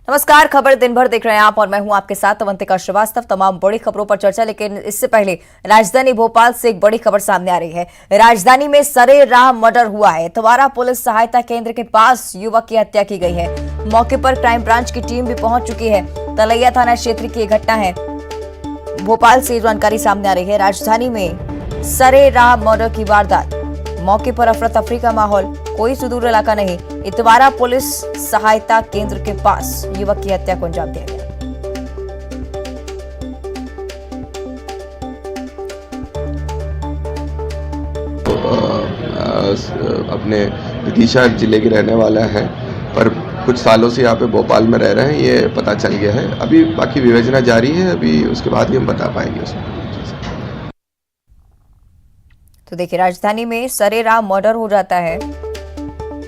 नमस्कार। खबर दिन भर देख रहे हैं आप और मैं हूं आपके साथ अवंतिका श्रीवास्तव। तमाम बड़ी खबरों पर चर्चा, लेकिन इससे पहले राजधानी भोपाल से एक बड़ी खबर सामने आ रही है। राजधानी में सरेराह मर्डर हुआ है। इतवारा पुलिस सहायता केंद्र के पास युवक की हत्या की गई है। मौके पर क्राइम ब्रांच की टीम भी पहुंच चुकी है। तलैया थाना क्षेत्र की घटना है। भोपाल से जानकारी सामने आ रही है। राजधानी में सरेराह मर्डर की वारदात, मौके पर अफरा तफरी का माहौल, कोई सुदूर इलाका नहीं। इतवारा पुलिस सहायता केंद्र के पास युवक की हत्या को अंजाम दिया गया। अपने विदिशा जिले के रहने वाला है, पर कुछ सालों से यहाँ पे भोपाल में रह रहे हैं, ये पता चल गया है। अभी बाकी विवेचना जारी है, अभी उसके बाद ही हम बता पाएंगे उसमें। तो देखिए, राजधानी में सरेराह मर्डर हो जाता है।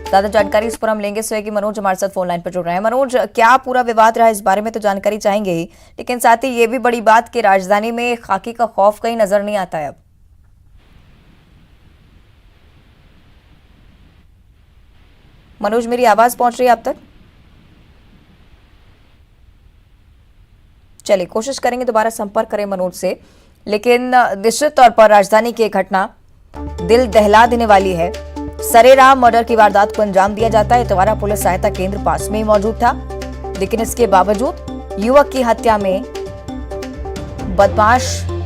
ज्यादा जानकारी इस पर हम लेंगे। सहयोगी मनोज हमारे साथ फोन लाइन पर जुड़ रहे हैं। मनोज, क्या पूरा विवाद रहा इस बारे में तो जानकारी चाहेंगे ही, लेकिन साथ ही ये भी बड़ी बात कि राजधानी में खाकी का खौफ कहीं नजर नहीं आता है अब। मनोज, मेरी आवाज पहुंच रही है आप तक? चलिए, कोशिश करेंगे दोबारा संपर्क करें मनोज से। लेकिन निश्चित तौर पर राजधानी की एक घटना दिल दहला देने वाली है। सरेराह मर्डर की वारदात को अंजाम दिया जाता है। इतवारा पुलिस सहायता केंद्र पास में ही मौजूद था, लेकिन इसके बावजूद युवक की हत्या में बदमाश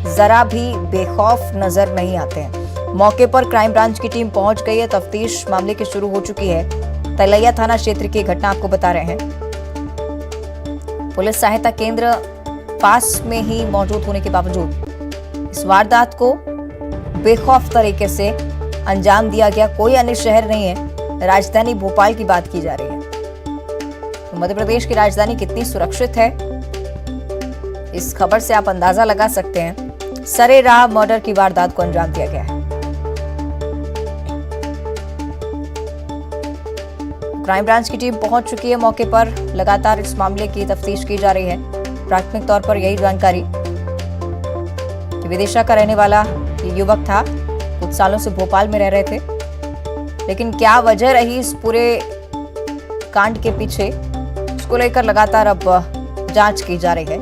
जरा भी बेखौफ नजर नहीं आते हैं। मौके पर क्राइम ब्रांच की टीम पहुंच गई है। तफ्तीश मामले की शुरू हो चुकी है। तलैया थाना क्षेत्र की घटना आपको बता रहे हैं। पुलिस सहायता केंद्र पास में ही मौजूद होने के बावजूद इस वारदात को बेखौफ तरीके से अंजाम दिया गया। कोई अन्य शहर नहीं है, राजधानी भोपाल की बात की जा रही है। तो मध्य प्रदेश की राजधानी कितनी सुरक्षित है, इस खबर से आप अंदाजा लगा सकते हैं। सरेराह मर्डर की वारदात को अंजाम दिया गया है। क्राइम ब्रांच की टीम पहुंच चुकी है मौके पर। लगातार इस मामले की तफ्तीश की जा रही है। प्राथमिक तौर पर यही जानकारी कि विदिशा का रहने वाला ये युवक था, कुछ सालों से भोपाल में रह रहे थे, लेकिन क्या वजह रही इस पूरे कांड के पीछे, उसको लेकर लगातार अब जांच की जा रही है।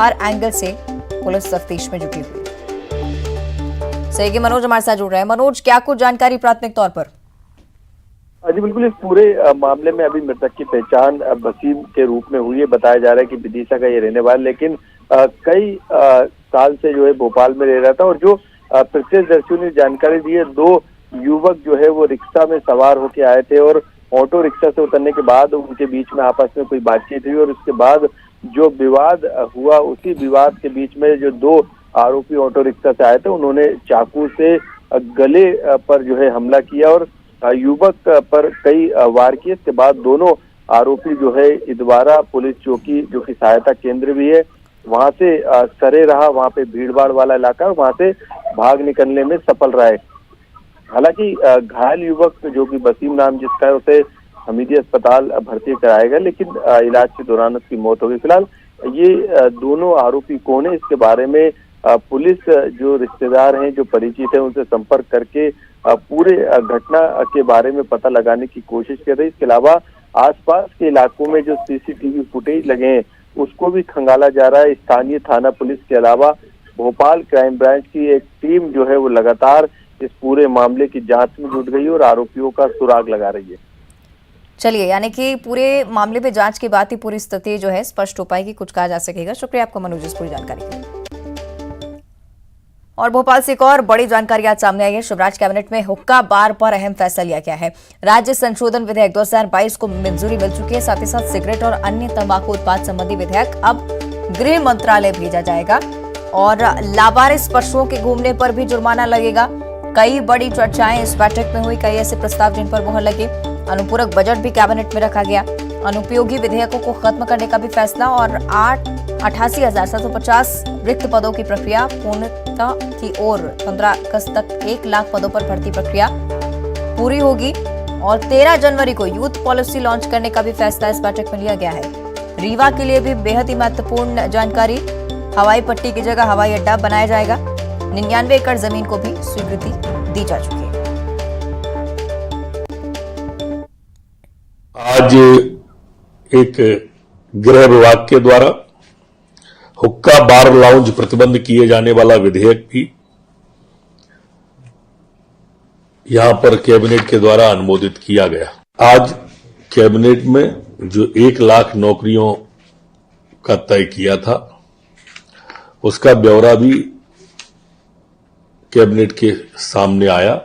हर एंगल से पुलिस तफ्तीश में जुटी हुई है। सहयोगी मनोज हमारे साथ जुड़ रहे हैं। मनोज, क्या कुछ जानकारी प्राथमिक तौर पर? जी बिल्कुल, इस पूरे मामले में अभी मृतक की पहचान वसीम के रूप में हुई है। बताया जा रहा है कि विदिशा का ये रहने वाला, लेकिन कई साल से जो है भोपाल में रह रहा था। और जो प्रत्यक्षदर्शियों ने जानकारी दी है, दो युवक जो है वो रिक्शा में सवार होके आए थे और ऑटो रिक्शा से उतरने के बाद उनके बीच में आपस में कोई बातचीत हुई और उसके बाद जो विवाद हुआ, उसी विवाद के बीच में जो दो आरोपी ऑटो रिक्शा से आए थे, उन्होंने चाकू से गले पर जो है हमला किया और युवक पर कई वार किए। इसके बाद दोनों आरोपी जो है इतवारा पुलिस चौकी, जो कि सहायता केंद्र भी है, वहां से सरे रहा, वहां पे भीड़भाड़ वाला इलाका, वहां से भाग निकलने में सफल रहा है। हालांकि घायल युवक जो कि वसीम नाम जिसका है, उसे हमीदी अस्पताल भर्ती कराया गया, लेकिन इलाज के दौरान उसकी मौत हो गई। फिलहाल ये दोनों आरोपी कौन है, इसके बारे में पुलिस जो रिश्तेदार हैं, जो परिचित हैं, उनसे संपर्क करके पूरे घटना के बारे में पता लगाने की कोशिश कर रही है। इसके अलावा आसपास के इलाकों में जो सीसीटीवी फुटेज लगे हैं, उसको भी खंगाला जा रहा है। स्थानीय थाना पुलिस के अलावा भोपाल क्राइम ब्रांच की एक टीम जो है वो लगातार इस पूरे मामले की जांच में जुट गई है और आरोपियों का सुराग लगा रही है। चलिए, यानी कि पूरे मामले में जांच के बाद ही पूरी स्थिति जो है स्पष्ट हो पाएगी, कुछ कहा जा सकेगा। शुक्रिया आपको मनोज इस पूरी जानकारी के लिए। और भोपाल से एक और बड़ी जानकारी आज सामने आई है। शिवराज कैबिनेट में हुक्का बार पर अहम फैसला लिया गया है। राज्य संशोधन विधेयक 2022 को मंजूरी मिल चुकी है। साथ ही साथ सिगरेट और अन्य तंबाकू उत्पाद संबंधी विधेयक अब गृह मंत्रालय भेजा जाएगा और लावारिस पशुओं के घूमने पर भी जुर्माना लगेगा। कई बड़ी चर्चाएं इस बैठक में हुई, कई ऐसे प्रस्ताव जिन पर मुहर लगी। अनुपूरक बजट भी कैबिनेट में रखा गया। अनुपयोगी विधेयकों को खत्म करने का भी फैसला और 88,750 रिक्त पदों की प्रक्रिया पूर्णता की ओर। 15 अगस्त तक 1 लाख पदों पर भर्ती प्रक्रिया पूरी होगी और 13 जनवरी को यूथ पॉलिसी लॉन्च करने का भी फैसला इस बैठक में लिया गया है। रीवा के लिए भी बेहद ही महत्वपूर्ण जानकारी। हवाई पट्टी की जगह हवाई अड्डा बनाया जाएगा। 99 एकड़ जमीन को भी स्वीकृति दी जा चुकी है। आज एक गृह विभाग के द्वारा हुक्का बार लाउंज प्रतिबंध किए जाने वाला विधेयक भी यहां पर कैबिनेट के द्वारा अनुमोदित किया गया। आज कैबिनेट में जो 1 लाख नौकरियों का तय किया था, उसका ब्यौरा भी कैबिनेट के सामने आया।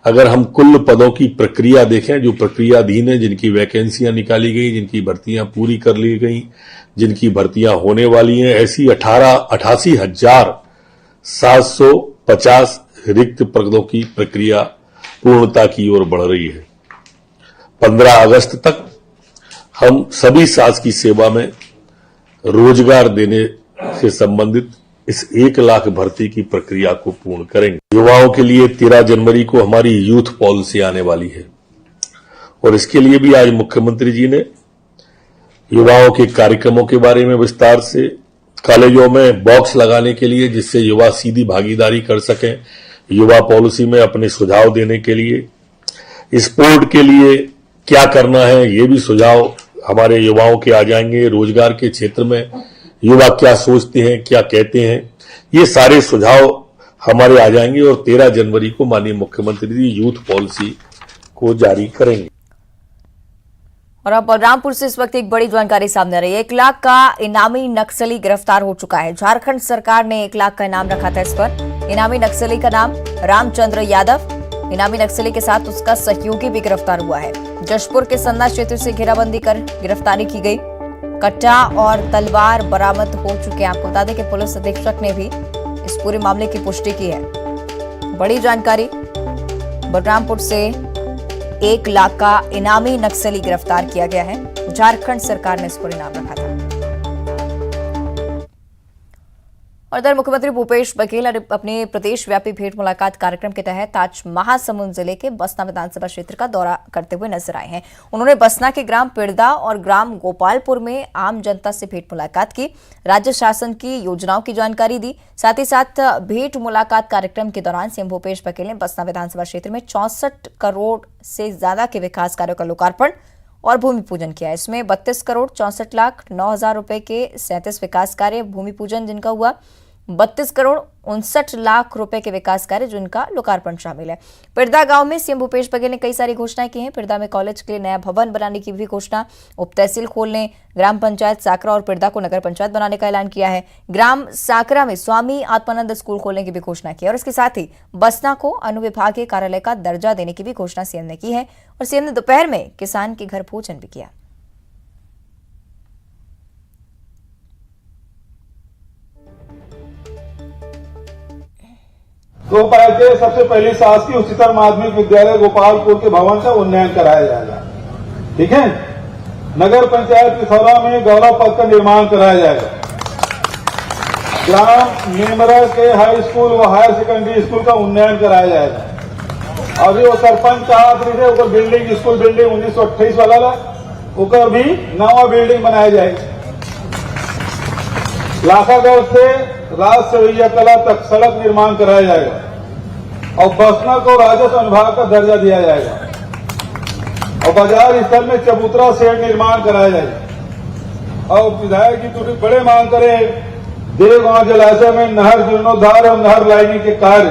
अगर हम कुल पदों की प्रक्रिया देखें, जो प्रक्रियाधीन है, जिनकी वैकेंसियां निकाली गई, जिनकी भर्तियां पूरी कर ली गई, जिनकी भर्तियां होने वाली हैं, ऐसी 88,750 रिक्त पदों की प्रक्रिया पूर्णता की ओर बढ़ रही है। 15 अगस्त तक हम सभी शासकीय की सेवा में रोजगार देने से संबंधित इस 1 लाख भर्ती की प्रक्रिया को पूर्ण करेंगे। युवाओं के लिए 13 जनवरी को हमारी यूथ पॉलिसी आने वाली है और इसके लिए भी आज मुख्यमंत्री जी ने युवाओं के कार्यक्रमों के बारे में विस्तार से, कॉलेजों में बॉक्स लगाने के लिए जिससे युवा सीधी भागीदारी कर सकें, युवा पॉलिसी में अपने सुझाव देने के लिए, स्पोर्ट के लिए क्या करना है ये भी सुझाव हमारे युवाओं के आ जाएंगे। रोजगार के क्षेत्र में युवा क्या सोचते हैं, क्या कहते हैं, ये सारे सुझाव हमारे आ जाएंगे और 13 जनवरी को माननीय मुख्यमंत्री जी यूथ पॉलिसी को जारी करेंगे। और अब बलरामपुर से इस वक्त एक बड़ी जानकारी सामने आ रही है। 1 लाख का इनामी नक्सली गिरफ्तार हो चुका है। झारखंड सरकार ने 1 लाख का इनाम रखा था इस पर। इनामी नक्सली का नाम रामचंद्र यादव। इनामी नक्सली के साथ उसका सहयोगी भी गिरफ्तार हुआ है। जशपुर के सन्ना क्षेत्र से घेराबंदी कर गिरफ्तारी की गई। कट्टा और तलवार बरामद हो चुके हैं। आपको बता दें कि पुलिस अधीक्षक ने भी इस पूरे मामले की पुष्टि की है। बड़ी जानकारी, बलरामपुर से 1 लाख का इनामी नक्सली गिरफ्तार किया गया है। झारखंड सरकार ने इस पर इनाम रखा था। और इधर मुख्यमंत्री भूपेश बघेल अपने प्रदेश व्यापी भेंट मुलाकात कार्यक्रम के तहत आज महासमुंद जिले के बसना विधानसभा क्षेत्र का दौरा करते हुए नजर आए हैं। उन्होंने बसना के ग्राम पिड़दा और ग्राम गोपालपुर में आम जनता से भेंट मुलाकात की, राज्य शासन की योजनाओं की जानकारी दी। साथ ही साथ भेंट मुलाकात कार्यक्रम के दौरान सीएम भूपेश बघेल ने बसना विधानसभा क्षेत्र में 64 करोड़ से ज्यादा के विकास कार्यों का लोकार्पण और भूमि पूजन किया। इसमें 32 करोड़ 64 लाख 9 हजार रुपए के 37 विकास कार्य भूमि पूजन जिनका हुआ, 32 करोड़ 59 लाख रुपए के विकास कार्य जिनका लोकार्पण शामिल है। पिड़दा गांव में सीएम भूपेश बघेल ने कई सारी घोषणाएं की हैं। पिड़दा में कॉलेज के लिए नया भवन बनाने की भी घोषणा, उप तहसील खोलने, ग्राम पंचायत साकरा और पिड़दा को नगर पंचायत बनाने का ऐलान किया है। ग्राम साकरा में स्वामी आत्मानंद स्कूल खोलने की भी घोषणा की और इसके साथ ही बसना को अनुविभागीय कार्यालय का दर्जा देने की भी घोषणा सीएम ने की है। और सीएम ने दोपहर में किसान के घर भोजन भी किया। दोपहर के सबसे पहले शासकीय उच्चतर माध्यमिक विद्यालय गोपालपुर के भवन का उन्नयन कराया जाएगा। ठीक है, नगर पंचायत पिथौरा में गौरव पथ का निर्माण कराया जाएगा। ग्राम नेमरा के हाई स्कूल व हायर सेकेंडरी स्कूल का उन्नयन कराया जाएगा। अभी वो सरपंच कहा थे बिल्डिंग, स्कूल बिल्डिंग 1928 वाला ओकर भी नवा बिल्डिंग बनाया जाएगी। लाखागढ़ से राज सवैया कला तक सड़क निर्माण कराया जाएगा और बसना को राजस्व अनुभाग का दर्जा दिया जाएगा और बाजार स्थल में चबूतरा शेड निर्माण कराया जाएगा। और विधायक जी तो बड़े मांग करे, देवगांव जलाशय में नहर जीर्णोद्धार और नहर लाइनिंग के कार्य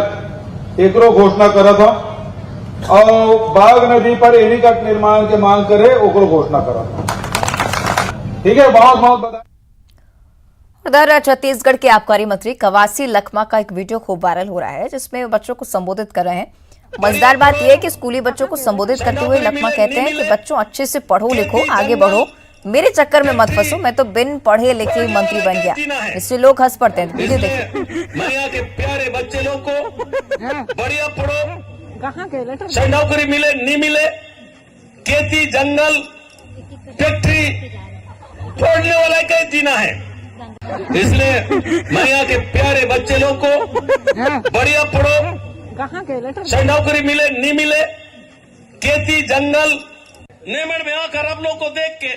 एकरो घोषणा करा था और बाघ नदी पर एनीकट निर्माण के मांग करे ओकरो घोषणा करा था। ठीक है, बहुत बहुत बता। उधर छत्तीसगढ़ के आबकारी मंत्री कवासी लखमा का एक वीडियो खूब वायरल हो रहा है जिसमें बच्चों को संबोधित कर रहे हैं। मजेदार बात यह है कि स्कूली बच्चों को संबोधित करते हुए लखमा कहते हैं कि बच्चों अच्छे से पढ़ो लिखो, आगे बढ़ो, मेरे चक्कर में मत फंसो, मैं तो बिन पढ़े लिखे मंत्री बन गया। इससे लोग हंस पड़ते हैं। वीडियो देखिए। मैया के प्यारे बच्चे लोग को बढ़िया पढ़ो, कहाँ के लेटर नौकरी मिले नहीं मिले, खेती जंगल फैक्ट्री छोड़ने वाला कहीं जीना है। इसलिए मैया के प्यारे बच्चे लोग को बढ़िया पढ़ो, कहाँ के लेटर नौकरी मिले नहीं मिले, खेती जंगल नेमड़ में आकर आप लोग को देख के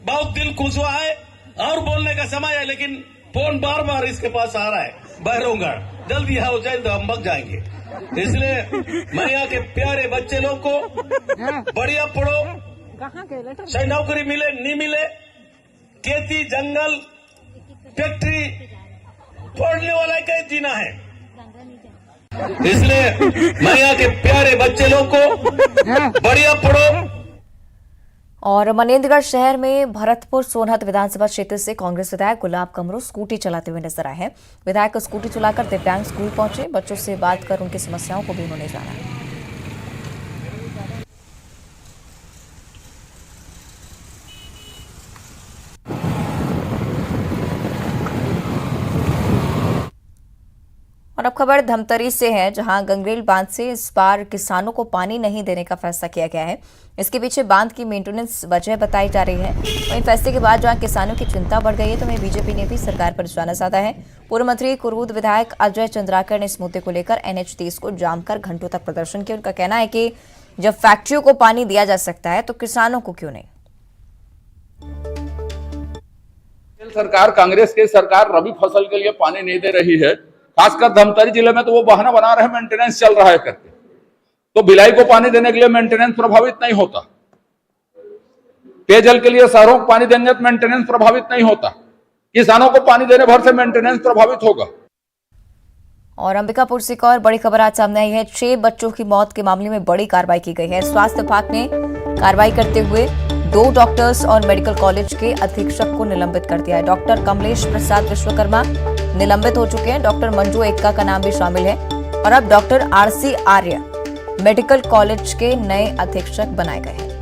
बहुत दिल खुश हुआ है। और बोलने का समय है लेकिन फोन बार बार इसके पास आ रहा है। बहरोगढ़ जल्दी हो जाए तो हम भग जाएंगे। इसलिए मैया के प्यारे बच्चे लोग को बढ़िया पढ़ो, कहाँ के लेटर नौकरी मिले नहीं मिले, खेती जंगल फैक्ट्री फोड़ने वाला का जीना है। इसलिए मैं यहाँ के प्यारे बच्चे लोग को बढ़िया पढ़ो। और मनेंद्रगढ़ शहर में भरतपुर सोनहत विधानसभा क्षेत्र से कांग्रेस विधायक गुलाब कमरो स्कूटी चलाते हुए नजर आए हैं। विधायक स्कूटी चलाकर दिव्यांग स्कूल पहुंचे। बच्चों से बात कर उनकी समस्याओं को भी उन्होंने जाना। और अब खबर धमतरी से है, जहां गंगरेल बांध से इस बार किसानों को पानी नहीं देने का फैसला किया गया है। इसके पीछे बांध की मेंटेनेंस वजह बताई जा रही है। वहीं फैसले के बाद जहां किसानों की चिंता बढ़ गई है, तो वहीं बीजेपी ने भी सरकार पर निशाना साधा है। पूर्व मंत्री कुरूद विधायक अजय चंद्राकर ने इस मुद्दे को लेकर NH30 को जाम कर घंटों तक प्रदर्शन किया। उनका कहना है कि जब फैक्ट्रियों को पानी दिया जा सकता है तो किसानों को क्यों नहीं। सरकार, कांग्रेस की सरकार रबी फसल के लिए पानी नहीं दे रही है। खासकर धमतरी जिले में तो वो बहाना बना रहे हैं मेंटेनेंस चल रहा है करके, तो भिलाई को पानी देने के लिए मेंटेनेंस प्रभावित नहीं होता। पेयजल के लिए शहरों को पानी देंगे तो मेंटेनेंस प्रभावित नहीं होता। किसानों को पानी देने भर से मेंटेनेंस प्रभावित होगा। और अंबिकापुर से एक और बड़ी खबर आज सामने आई है। 6 बच्चों की मौत के मामले में बड़ी कार्रवाई की गई है। स्वास्थ्य विभाग ने कार्रवाई करते हुए 2 डॉक्टर्स और मेडिकल कॉलेज के अधीक्षक को निलंबित कर दिया है। डॉक्टर कमलेश प्रसाद विश्वकर्मा निलंबित हो चुके हैं। डॉक्टर मंजू एक्का का नाम भी शामिल है। और अब डॉक्टर RC आर्य मेडिकल कॉलेज के नए अधीक्षक बनाए गए हैं।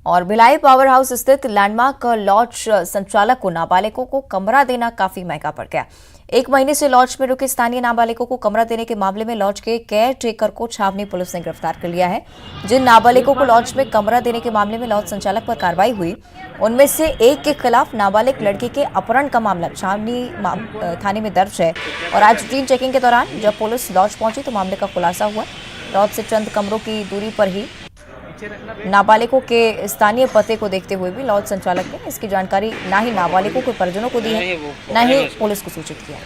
और भिलाई पावर हाउस स्थित लैंडमार्क लॉज संचालक को नाबालिगों को कमरा देना काफी महंगा पड़ गया। 1 महीने से लॉज में रुके स्थानीय नाबालिगों को कमरा देने के मामले में लॉज के केयर टेकर को छावनी पुलिस ने गिरफ्तार कर लिया है। जिन नाबालिगों को लॉज में कमरा देने के मामले में लॉज संचालक पर कार्रवाई हुई, उनमें से एक के खिलाफ नाबालिग लड़की के अपहरण का मामला छावनी थाने में दर्ज है। और आज रूटीन चेकिंग के दौरान जब पुलिस लॉज पहुंची तो मामले का खुलासा हुआ। लॉज से चंद कमरों की दूरी पर ही नाबालिगों के स्थानीय पते को देखते हुए भी लॉज संचालक ने इसकी जानकारी ना ही नाबालिगों के परिजनों को दी है, न ही पुलिस को सूचित किया।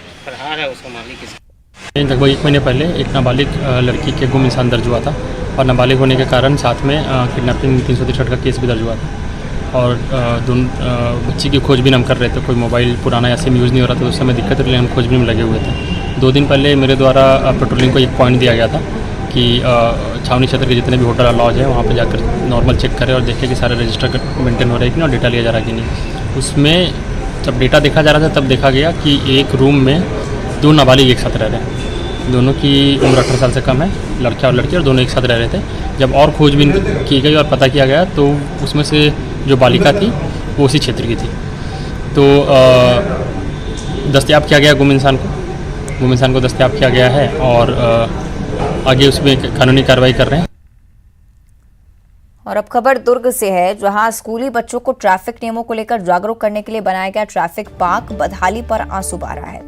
लगभग 1 महीने पहले एक नाबालिग लड़की के गुम इंसान दर्ज हुआ था और नाबालिग होने के कारण साथ में किडनैपिंग 363 का केस भी दर्ज हुआ था। और दोनों बच्ची की खोजबीन हम कर रहे थे। कोई मोबाइल पुराना या सिम यूज़ नहीं हो रहा था, उस समय दिक्कत रही, हम खोजबीन में लगे हुए थे। 2 दिन पहले मेरे द्वारा पेट्रोलिंग को एक पॉइंट दिया गया था कि छावनी क्षेत्र के जितने भी होटल और लॉज है वहाँ पे जाकर नॉर्मल चेक करें और देखें कि सारे रजिस्टर मेंटेन हो रहे हैं कि नहीं और डेटा लिया जा रहा है कि नहीं। उसमें जब डेटा देखा जा रहा था तब देखा गया कि एक रूम में 2 नाबालिग एक साथ रह रहे हैं। दोनों की उम्र 18 साल से कम है, लड़का और लड़की, और दोनों एक साथ रह रहे थे। जब और खोजबीन की गई और पता किया गया तो उसमें से जो बालिका थी वो उसी क्षेत्र की थी। तो दस्तयाब किया गया गुम इंसान को दस्तयाब किया गया है और आगे उसमें कानूनी कार्रवाई कर रहे हैं। और अब खबर दुर्ग से है, जहां स्कूली बच्चों को ट्रैफिक नियमों को लेकर जागरूक करने के लिए बनाया गया ट्रैफिक पार्क बदहाली पर आंसू बहा रहा है।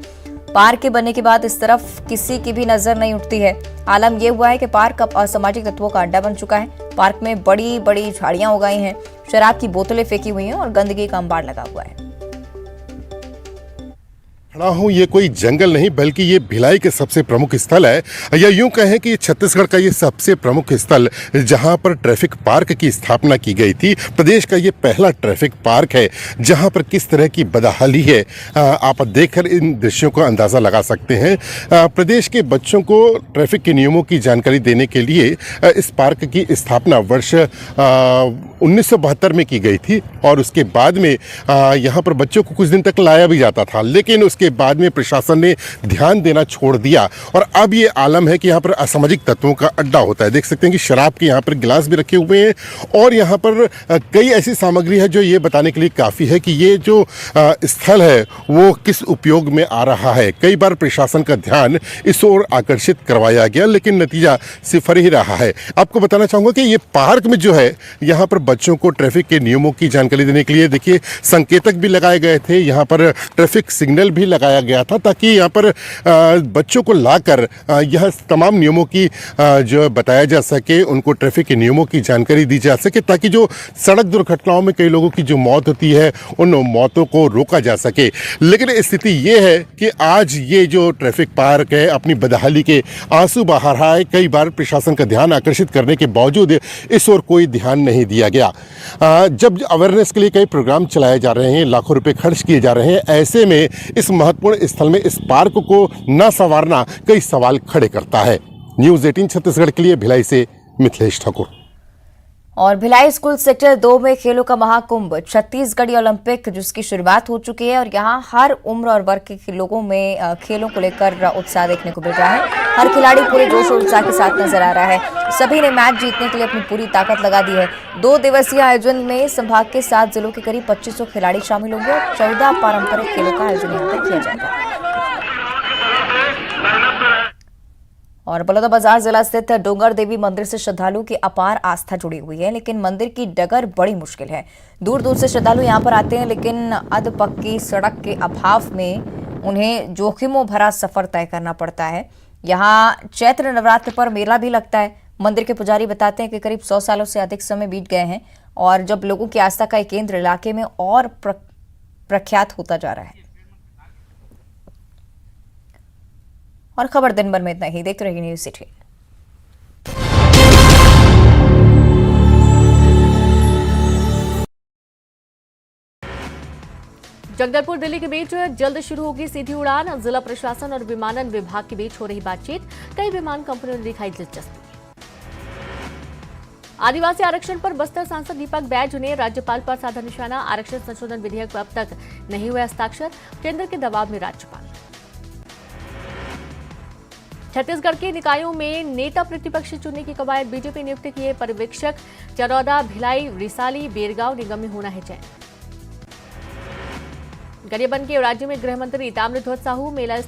पार्क के बनने के बाद इस तरफ किसी की भी नजर नहीं उठती है। आलम यह हुआ है कि पार्क अब असामाजिक तत्वों का अड्डा बन चुका है। पार्क में बड़ी बड़ी झाड़ियां उगाई हैं, शराब की बोतलें फेंकी हुई हैं और गंदगी का अंबार लगा हुआ है। खड़ा हूँ, ये कोई जंगल नहीं बल्कि ये भिलाई के सबसे प्रमुख स्थल है, या यूं कहें कि छत्तीसगढ़ का ये सबसे प्रमुख स्थल जहां पर ट्रैफिक पार्क की स्थापना की गई थी। प्रदेश का ये पहला ट्रैफिक पार्क है जहां पर किस तरह की बदहाली है आप देखकर इन दृश्यों का अंदाज़ा लगा सकते हैं। प्रदेश के बच्चों को ट्रैफिक के नियमों की जानकारी देने के लिए इस पार्क की स्थापना वर्ष 1972 में की गई थी और उसके बाद में यहाँ पर बच्चों को कुछ दिन तक लाया भी जाता था, लेकिन उसके बाद में प्रशासन ने ध्यान देना छोड़ दिया और अब ये आलम है कि यहाँ पर असामाजिक तत्वों का अड्डा होता है। देख सकते हैं कि शराब के यहाँ पर गिलास भी रखे हुए हैं और यहाँ पर कई ऐसी सामग्री है जो ये बताने के लिए काफ़ी है कि ये जो स्थल है वो किस उपयोग में आ रहा है। कई बार प्रशासन का ध्यान इस ओर आकर्षित करवाया गया, लेकिन नतीजा सिफर ही रहा है। आपको बताना चाहूँगा कि ये पार्क में जो है यहाँ पर बच्चों को ट्रैफिक के नियमों की जानकारी देने के लिए देखिए संकेतक भी लगाए गए थे, यहाँ पर ट्रैफिक सिग्नल भी लगाया गया था ताकि यहाँ पर बच्चों को लाकर यह तमाम नियमों की जो बताया जा सके, उनको ट्रैफिक के नियमों की जानकारी दी जा सके, ताकि जो सड़क दुर्घटनाओं में कई लोगों की जो मौत होती है उन मौतों को रोका जा सके। लेकिन स्थिति ये है कि आज ये जो ट्रैफिक पार्क है अपनी बदहाली के आंसू बहा रहा है। कई बार प्रशासन का ध्यान आकर्षित करने के बावजूद इस ओर कोई ध्यान नहीं दिया गया। जब अवेयरनेस के लिए कई प्रोग्राम चलाए जा रहे हैं, लाखों रुपए खर्च किए जा रहे हैं, ऐसे में इस महत्वपूर्ण स्थल में इस पार्क को न संवारना कई सवाल खड़े करता है। न्यूज़ 18 छत्तीसगढ़ के लिए भिलाई से मिथिलेश ठाकुर। और भिलाई स्कूल सेक्टर 2 में खेलों का महाकुंभ छत्तीसगढ़ी ओलंपिक जिसकी शुरुआत हो चुकी है और यहां हर उम्र और वर्ग के लोगों में खेलों को लेकर उत्साह देखने को मिल रहा है। हर खिलाड़ी पूरे जोश और उत्साह के साथ नजर आ रहा है। सभी ने मैच जीतने के लिए अपनी पूरी ताकत लगा दी है। 2 दिवसीय आयोजन में संभाग के 7 जिलों के करीब 2500 खिलाड़ी शामिल होंगे और 14 पारंपरिक खेलों का आयोजन यहाँ पर किया जाएगा। और बलौदाबाजार जिला स्थित डोंगर देवी मंदिर से श्रद्धालुओं की अपार आस्था जुड़ी हुई है, लेकिन मंदिर की डगर बड़ी मुश्किल है। दूर दूर से श्रद्धालु यहां पर आते हैं, लेकिन अधपक्की सड़क के अभाव में उन्हें जोखिमों भरा सफर तय करना पड़ता है। यहां चैत्र नवरात्र पर मेला भी लगता है। मंदिर के पुजारी बताते हैं कि करीब 100 सालों से अधिक समय बीत गए हैं और जब लोगों की आस्था का एक केंद्र इलाके में और प्रख्यात होता जा रहा है। और खबर दिन भर में इतना ही। देखते रहिए न्यूज़ 18। जगदलपुर दिल्ली के बीच जल्द शुरू होगी सीधी उड़ान। जिला प्रशासन और विमानन विभाग के बीच हो रही बातचीत। कई विमान कंपनियों ने दिखाई दिलचस्पी। आदिवासी आरक्षण पर बस्तर सांसद दीपक बैज ने राज्यपाल पर साधा निशाना। आरक्षण संशोधन विधेयक पर अब तक नहीं हुए हस्ताक्षर। केंद्र के दबाव में राज्यपाल। छत्तीसगढ़ के निकायों में नेता प्रतिपक्ष चुनने की कवायद। बीजेपी नियुक्त किए पर्यवेक्षक। चरौदा, भिलाई, रिसाली, बेरगांव निगम में होना है चयन। गरियाबंद के राज्य में गृह मंत्री ताम्रध्वज साहू मेला